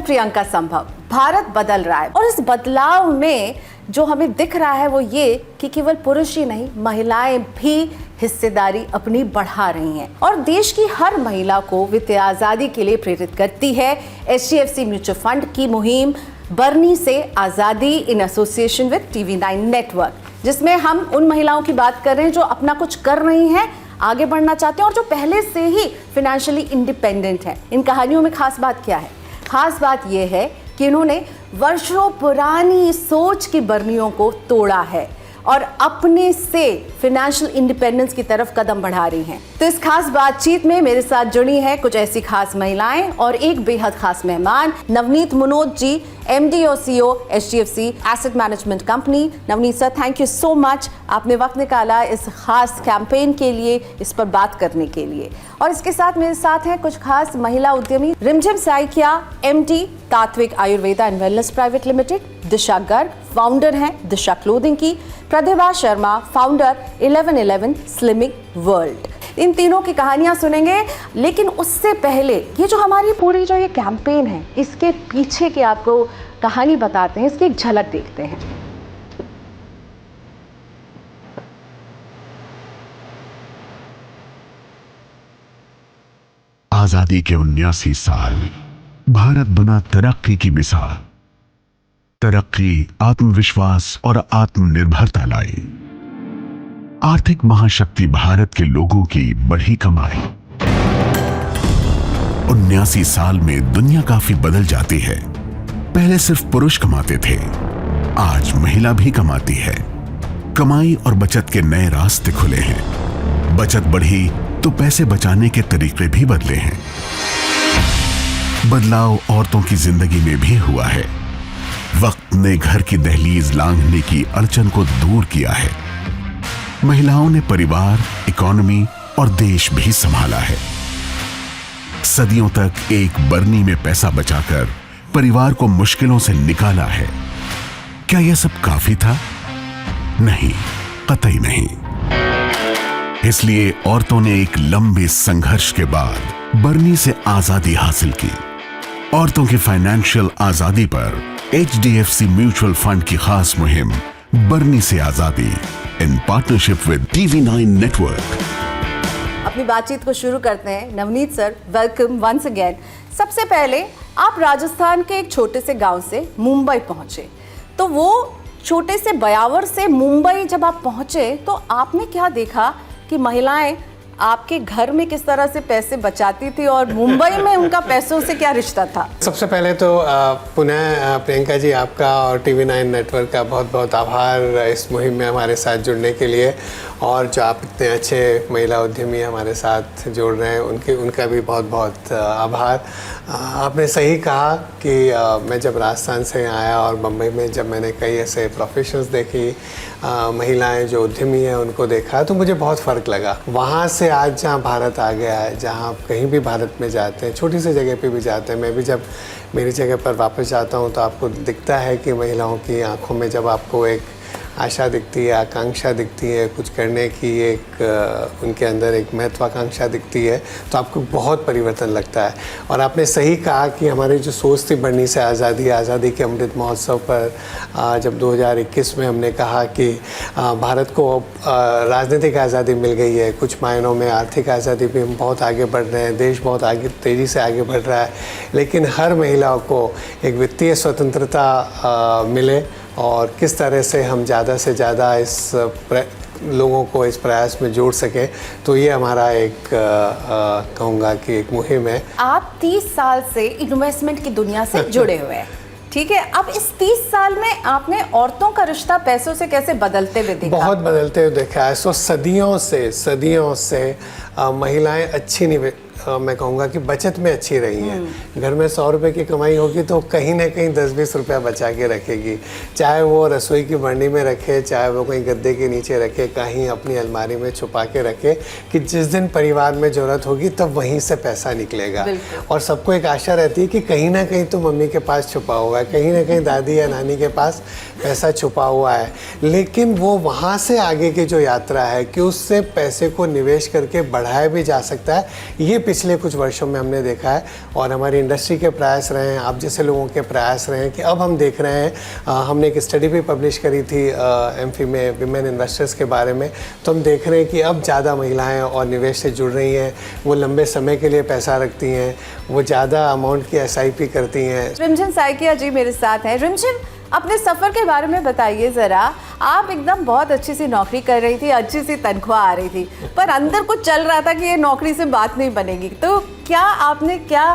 प्रियंका संभव, भारत बदल रहा है और इस बदलाव में जो हमें दिख रहा है वो ये कि केवल पुरुष ही नहीं, महिलाएं भी हिस्सेदारी अपनी बढ़ा रही हैं और देश की हर महिला को वित्तीय आज़ादी के लिए प्रेरित करती है HDFC म्यूचुअल फंड की मुहिम बरनी से आज़ादी in association with TV9 network, जिसमें हम उन महिलाओं की बात कर रहे हैं जो अपना कुछ कर रही हैं, आगे बढ़ना चाहते हैं और जो पहले से ही फाइनेंशियली इंडिपेंडेंट हैं। इन कहानियों में खास बात क्या है? खास बात यह है कि इन्होंने वर्षों पुरानी सोच की बरनियों को तोड़ा है और अपने से फाइनेंशियल इंडिपेंडेंस की तरफ कदम बढ़ा रही हैं। तो इस खास बातचीत में मेरे साथ जुड़ी हैं कुछ ऐसी खास महिलाएं और एक बेहद खास मेहमान, नवनीत मनोज जी, MD और CEO HDFC asset management company. Navneet sir, thank you so much, आपने वक्त निकाला इस खास कैंपेन के लिए, इस पर बात करने के लिए। और इसके साथ मेरे साथ हैं कुछ खास महिला उद्यमी, रिमझिम साइकिया MD तात्विक Ayurveda and wellness private limited, Disha Garg founder हैं दिशा क्लोथिंग की, प्रतिभा शर्मा फाउंडर 1111 स्लिमिंग वर्ल्ड। इन तीनों की कहानियां सुनेंगे, लेकिन उससे पहले ये जो हमारी पूरी जो ये कैंपेन है, इसके पीछे की आपको कहानी बताते हैं, इसकी एक झलक देखते हैं। आजादी के 79 साल, भारत बना तरक्की की मिसाल। तरक्की आत्मविश्वास और आत्मनिर्भरता लाई। आर्थिक महाशक्ति भारत के लोगों की बढ़ी कमाई। 79 साल में दुनिया काफी बदल जाती है। पहले सिर्फ पुरुष कमाते थे, आज महिला भी कमाती है। कमाई और बचत के नए रास्ते खुले हैं। बचत बढ़ी तो पैसे बचाने के तरीके भी बदले हैं। बदलाव औरतों की जिंदगी में भी हुआ है। वक्त ने घर की दहलीज लांघने की अड़चन को दूर किया है। महिलाओं ने परिवार, इकोनॉमी और देश भी संभाला है। सदियों तक एक बरनी में पैसा बचाकर परिवार को मुश्किलों से निकाला है। क्या यह सब काफी था? नहीं, कतई नहीं। इसलिए औरतों ने एक लंबे संघर्ष के बाद बरनी से आजादी हासिल की। औरतों की फाइनेंशियल आजादी पर HDFC म्यूचुअल फंड की खास मुहिम बरनी से आजादी in partnership with TV9 network. अपनी बातचीत को शुरू करते हैं। Navneet sir, welcome once again. सबसे पहले आप राजस्थान के एक छोटे से गांव से मुंबई पहुंचे, तो वो छोटे से बयावर से मुंबई जब आप पहुंचे तो आपने क्या देखा कि महिलाएं आपके घर में किस तरह से पैसे बचाती थी और मुंबई में उनका पैसों से क्या रिश्ता था? सबसे पहले तो पुनः प्रियंका जी, आपका और TV9 नेटवर्क का बहुत बहुत आभार इस मुहिम में हमारे साथ जुड़ने के लिए, और जो आप इतने अच्छे महिला उद्यमी हमारे साथ जोड़ रहे हैं उनका भी बहुत बहुत आभार। आपने सही कहा कि मैं जब राजस्थान से आया और मुंबई में जब मैंने कई ऐसे प्रोफेशंस देखी, महिलाएं जो उद्यमी हैं उनको देखा, तो मुझे बहुत फ़र्क लगा। वहाँ से आज जहाँ भारत आ गया है, जहाँ आप कहीं भी भारत में जाते हैं, छोटी सी जगह पे भी जाते हैं, मैं भी जब मेरी जगह पर वापस जाता हूँ तो आपको दिखता है कि महिलाओं की आंखों में जब आपको एक आशा दिखती है, आकांक्षा दिखती है, कुछ करने की एक उनके अंदर एक महत्वाकांक्षा दिखती है, तो आपको बहुत परिवर्तन लगता है। और आपने सही कहा कि हमारी जो सोच थी बरनी से आज़ादी के अमृत महोत्सव पर जब 2021 में हमने कहा कि भारत को राजनीतिक आज़ादी मिल गई है, कुछ मायनों में आर्थिक आज़ादी भी हम बहुत आगे बढ़ रहे हैं, देश बहुत आगे तेज़ी से आगे बढ़ रहा है, लेकिन हर महिला को एक वित्तीय स्वतंत्रता मिले और किस तरह से हम ज़्यादा से ज़्यादा इस लोगों को इस प्रयास में जोड़ सकें, तो ये हमारा एक कहूँगा कि एक मुहिम है। आप 30 साल से इन्वेस्टमेंट की दुनिया से जुड़े हुए हैं, ठीक है। अब इस 30 साल में आपने औरतों का रिश्ता पैसों से कैसे बदलते हुए देखा? बहुत बदलते हुए देखा है। सो सदियों से महिलाएं अच्छी मैं कहूँगा कि बचत में अच्छी रही हैं। घर में 100 रुपये की कमाई होगी तो कहीं ना कहीं 10-20 रुपया बचा के रखेगी, चाहे वो रसोई की बर्नी में रखे, चाहे वो कहीं गद्दे के नीचे रखे, कहीं अपनी अलमारी में छुपा के रखे कि जिस दिन परिवार में ज़रूरत होगी तब वहीं से पैसा निकलेगा। और सबको एक आशा रहती है कि कहीं ना कहीं तो मम्मी के पास छुपा हुआ है, कहीं ना कहीं दादी या नानी के पास पैसा छुपा हुआ है। लेकिन वो वहाँ से आगे की जो यात्रा है कि उससे पैसे को निवेश करके बढ़ाया भी जा सकता है, ये पिछले कुछ वर्षों में हमने देखा है, और हमारी इंडस्ट्री के प्रयास रहे हैं, आप जैसे लोगों के प्रयास रहे हैं कि अब हम देख रहे हैं, हमने एक स्टडी भी पब्लिश करी थी एमपी में विमेन इन्वेस्टर्स के बारे में, तो हम देख रहे हैं कि अब ज़्यादा महिलाएं और निवेश से जुड़ रही हैं, वो लंबे समय के लिए पैसा रखती हैं, वो ज़्यादा अमाउंट की एसआईपी करती हैं। रिमझिम साइकिया जी मेरे साथ हैं। रिमझिम, अपने सफ़र के बारे में बताइए ज़रा। आप एकदम बहुत अच्छी सी नौकरी कर रही थी, अच्छी सी तनख्वाह आ रही थी, पर अंदर कुछ चल रहा था कि ये नौकरी से बात नहीं बनेगी, तो क्या आपने क्या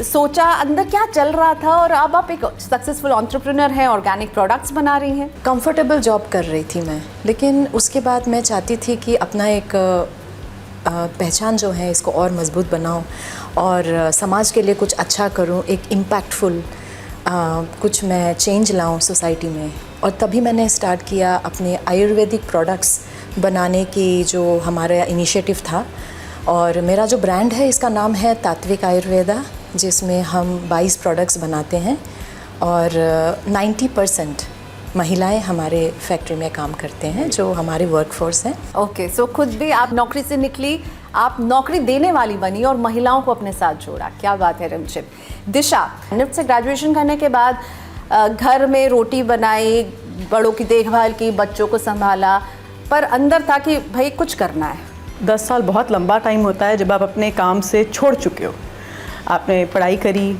सोचा, अंदर क्या चल रहा था, और अब आप एक सक्सेसफुल एंटरप्रेन्योर हैं, ऑर्गेनिक प्रोडक्ट्स बना रही हैं। कंफर्टेबल जॉब कर रही थी मैं, लेकिन उसके बाद मैं चाहती थी कि अपना एक पहचान जो है इसको और मजबूत बनाऊं और समाज के लिए कुछ अच्छा करूं, एक इम्पैक्टफुल कुछ मैं चेंज लाऊं सोसाइटी में। और तभी मैंने स्टार्ट किया अपने आयुर्वेदिक प्रोडक्ट्स बनाने की जो हमारा इनिशिएटिव था, और मेरा जो ब्रांड है इसका नाम है तात्विक आयुर्वेदा, जिसमें हम 22 प्रोडक्ट्स बनाते हैं और 90% महिलाएं हमारे फैक्ट्री में काम करते हैं, जो हमारे वर्कफोर्स हैं। ओके, सो खुद भी आप नौकरी से निकली, आप नौकरी देने वाली बनी और महिलाओं को अपने साथ जोड़ा। क्या बात है रिमझिम। दिशा, नृत्य से ग्रेजुएशन करने के बाद घर में रोटी बनाई, बड़ों की देखभाल की, बच्चों को संभाला, पर अंदर था कि भाई कुछ करना है। 10 साल बहुत लंबा टाइम होता है जब आप अपने काम से छोड़ चुके हो। आपने पढ़ाई करी,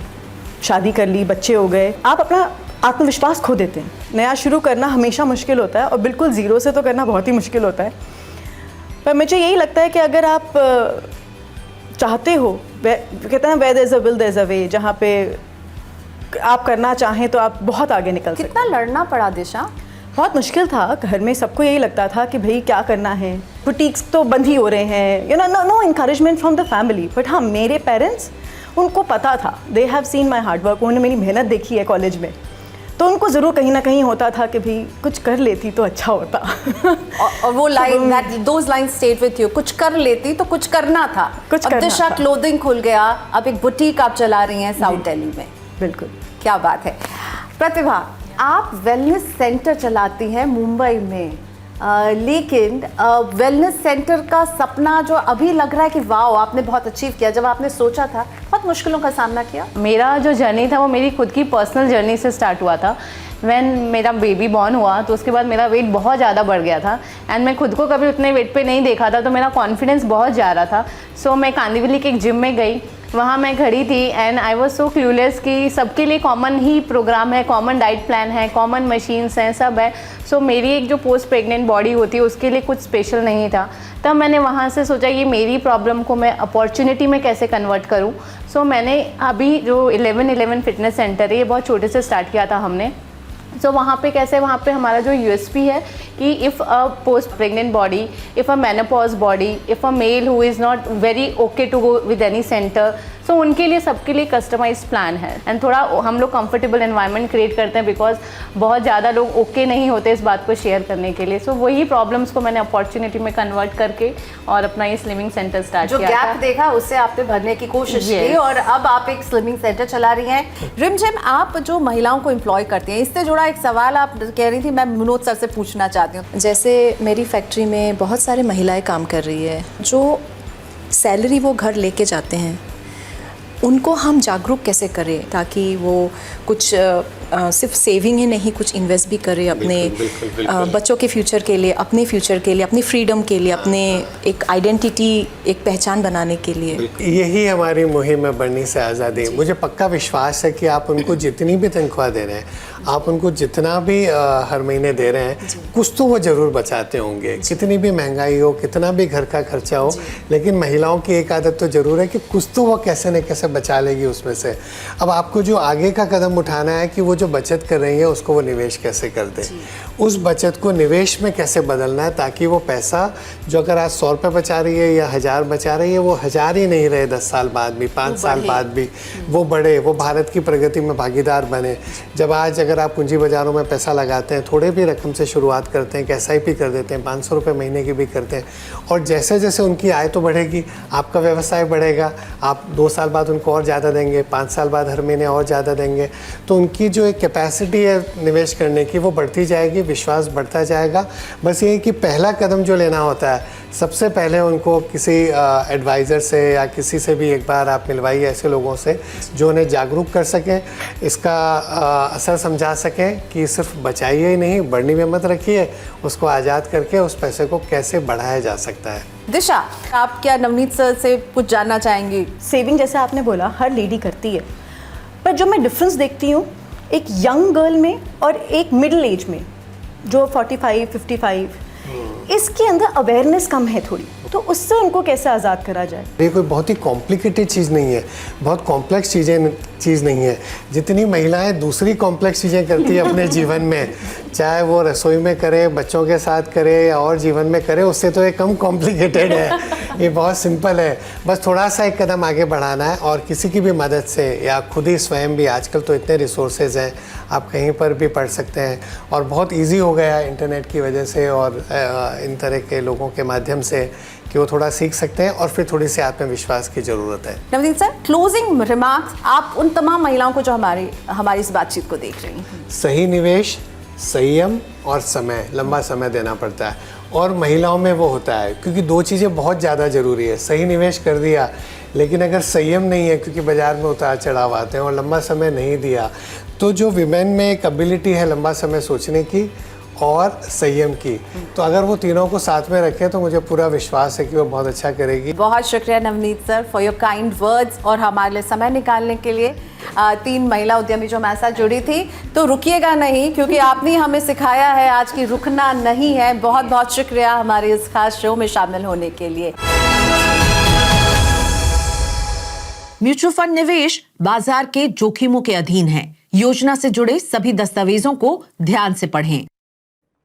शादी कर ली, बच्चे हो गए, आप अपना आत्मविश्वास खो देते हैं। नया शुरू करना हमेशा मुश्किल होता है, और बिल्कुल ज़ीरो से तो करना बहुत ही मुश्किल होता है। पर मुझे यही लगता है कि अगर आप चाहते हो, कहते हैं where there's a will there's a way, जहाँ पे आप करना चाहें तो आप बहुत आगे निकल सकते हैं। कितना लड़ना पड़ा दिशा? बहुत मुश्किल था। घर में सबको यही लगता था कि भाई क्या करना है, बुटीक्स तो बंद ही हो रहे हैं, you know, no encouragement from the family. But हाँ, मेरे पेरेंट्स, उनको पता था, they have seen my hard work, उन्होंने मेरी मेहनत देखी है कॉलेज में, तो उनको ज़रूर कहीं ना कहीं होता था कि भाई कुछ कर लेती तो अच्छा होता। और वो line, those lines stayed with you, कुछ कर लेती तो कुछ करना था। कुछ अब करना दिशा था। क्लोथिंग खुल गया, अब एक बुटीक आप चला रही हैं साउथ दिल्ली में। बिल्कुल। क्या बात है। प्रतिभा, आप वेलनेस सेंटर चलाती हैं मुंबई में, लेकिन वेलनेस सेंटर का सपना जो अभी लग रहा है कि वाह आपने बहुत अचीव किया, जब आपने सोचा था बहुत मुश्किलों का सामना किया? मेरा जो जर्नी था वो मेरी खुद की पर्सनल जर्नी से स्टार्ट हुआ था। व्हेन मेरा बेबी बॉर्न हुआ तो उसके बाद मेरा वेट बहुत ज़्यादा बढ़ गया था, एंड मैं खुद को कभी उतने वेट पे नहीं देखा था, तो मेरा कॉन्फिडेंस बहुत जा रहा था। सो मैं कांदिवली के एक जिम में गई, वहाँ मैं खड़ी थी and I was so clueless कि सबके लिए कॉमन ही प्रोग्राम है, कॉमन डाइट प्लान है, कॉमन मशीन्स हैं, सब है। सो मेरी एक जो पोस्ट प्रेग्नेंट बॉडी होती है उसके लिए कुछ स्पेशल नहीं था। तब मैंने वहाँ से सोचा ये मेरी प्रॉब्लम को मैं अपॉर्चुनिटी में कैसे कन्वर्ट करूँ। सो मैंने अभी जो 11-11 फिटनेस सेंटर है, ये बहुत छोटे से स्टार्ट किया था हमने। सो वहाँ पे कैसे, वहाँ पे हमारा जो यूएसपी है कि if a post pregnant body, if a menopause body, if a male who is not very okay to go with any centre, so उनके लिए सबके लिए कस्टमाइज्ड प्लान है। एंड थोड़ा हम लोग कंफर्टेबल एनवायरनमेंट क्रिएट करते हैं, बिकॉज बहुत ज़्यादा लोग ओके नहीं होते इस बात को शेयर करने के लिए। सो वही प्रॉब्लम्स को मैंने अपॉर्चुनिटी में कन्वर्ट करके और अपना ये स्लिमिंग सेंटर स्टार्ट किया। जो गैप देखा उससे आपने भरने की कोशिश की, और अब आप एक स्लिमिंग सेंटर चला रही हैं। रिमझिम, आप जो महिलाओं को एम्प्लॉय करती हैं, इससे जुड़ा एक सवाल आप कह रही थी, मैं मनोज सर से पूछना चाहती हूँ। जैसे मेरी फैक्ट्री में बहुत सारे महिलाएं काम कर रही है, जो सैलरी वो घर लेके जाते हैं, उनको हम जागरूक कैसे करें ताकि वो कुछ सिर्फ सेविंग ही नहीं, कुछ इन्वेस्ट भी करें अपने बच्चों के फ्यूचर के लिए, अपने फ्यूचर के लिए, अपनी फ्रीडम के लिए, अपने एक आइडेंटिटी, एक पहचान बनाने के लिए। यही हमारी मुहिम है, बढ़नी से आज़ादी। मुझे पक्का विश्वास है कि आप उनको जितनी भी तनख्वाह दे रहे हैं, आप उनको जितना भी हर महीने दे रहे हैं, कुछ तो वो ज़रूर बचाते होंगे। कितनी भी महंगाई हो, कितना भी घर का खर्चा हो, लेकिन महिलाओं की एक आदत तो ज़रूर है कि कुछ तो वो कैसे न कैसे बचा लेगी उसमें से। अब आपको जो आगे का कदम उठाना है कि वो जो बचत कर रही है उसको वो निवेश कैसे कर दे, उस बचत को निवेश में कैसे बदलना है, ताकि वो पैसा जो अगर आज 100 रुपये बचा रही है या 1000 बचा रही है, वो 1000 ही नहीं रहे 10 साल बाद भी, 5 साल बाद भी वो बढ़े, वो भारत की प्रगति में भागीदार बने। जब आज अगर अगर आप पूंजी बाज़ारों में पैसा लगाते हैं, थोड़े भी रकम से शुरुआत करते हैं, एक SIP कर देते हैं, 500 रुपये महीने की भी करते हैं, और जैसे जैसे उनकी आय तो बढ़ेगी, आपका व्यवसाय बढ़ेगा, आप 2 साल बाद उनको और ज़्यादा देंगे, 5 साल बाद हर महीने और ज़्यादा देंगे, तो उनकी जो एक कैपेसिटी है निवेश करने की वो बढ़ती जाएगी, विश्वास बढ़ता जाएगा। बस ये कि पहला कदम जो लेना होता है, सबसे पहले उनको किसी एडवाइज़र से या किसी से भी एक बार आप मिलवाइए, ऐसे लोगों से जो उन्हें जागरूक कर सकें, इसका असर समझा सकें कि सिर्फ बचाइए ही नहीं, बढ़ने में मत रखिए, उसको आज़ाद करके उस पैसे को कैसे बढ़ाया जा सकता है। दिशा, आप क्या नवनीत सर से कुछ जानना चाहेंगी? सेविंग जैसे आपने बोला हर लेडी करती है, पर जो मैं डिफरेंस देखती हूँ एक यंग गर्ल में और एक मिडिल एज में जो 45, 55, इसके अंदर अवेयरनेस कम है थोड़ी, तो उससे उनको कैसे आज़ाद करा जाए? ये कोई बहुत ही कॉम्प्लिकेटेड चीज़ नहीं है, बहुत कॉम्प्लेक्स चीज़ नहीं है। जितनी महिलाएं दूसरी कॉम्प्लेक्स चीज़ें करती है अपने जीवन में, चाहे वो रसोई में करे, बच्चों के साथ करे या और जीवन में करे, उससे तो ये कम कॉम्प्लिकेटेड है। ये बहुत सिंपल है, बस थोड़ा सा एक कदम आगे बढ़ाना है और किसी की भी मदद से या खुद ही स्वयं भी, आजकल तो इतने रिसोर्सेज हैं, आप कहीं पर भी पढ़ सकते हैं और बहुत ईजी हो गया है इंटरनेट की वजह से और इन तरह के लोगों के माध्यम से कि वो थोड़ा सीख सकते हैं और फिर थोड़ी सी आत्मविश्वास की ज़रूरत है। नवनीत सर, क्लोजिंग रिमार्क्स आप उन तमाम महिलाओं को जो हमारी इस बातचीत को देख रही हैं। सही निवेश, संयम और समय, लंबा समय देना पड़ता है और महिलाओं में वो होता है क्योंकि 2 चीज़ें बहुत ज़्यादा ज़रूरी है। सही निवेश कर दिया, लेकिन अगर संयम नहीं है क्योंकि बाज़ार में उतार चढ़ाव आते हैं और लंबा समय नहीं दिया, तो जो विमेन में एक एबिलिटी है लंबा समय सोचने की और संयम की, तो अगर वो तीनों को साथ में रखें तो मुझे पूरा विश्वास है कि वो बहुत अच्छा करेगी। बहुत शुक्रिया Navneet sir for your kind words और हमारे लिए समय निकालने के लिए। 3 महिला उद्यमी जो हमारे साथ जुड़ी थी, तो रुकिएगा नहीं क्योंकि आपने हमें सिखाया है आज की रुकना नहीं है। बहुत बहुत शुक्रिया हमारे इस खास शो में शामिल होने के लिए। म्यूचुअल फंड निवेश बाजार के जोखिमों के अधीन है। योजना से जुड़े सभी दस्तावेजों को ध्यान से पढ़ें।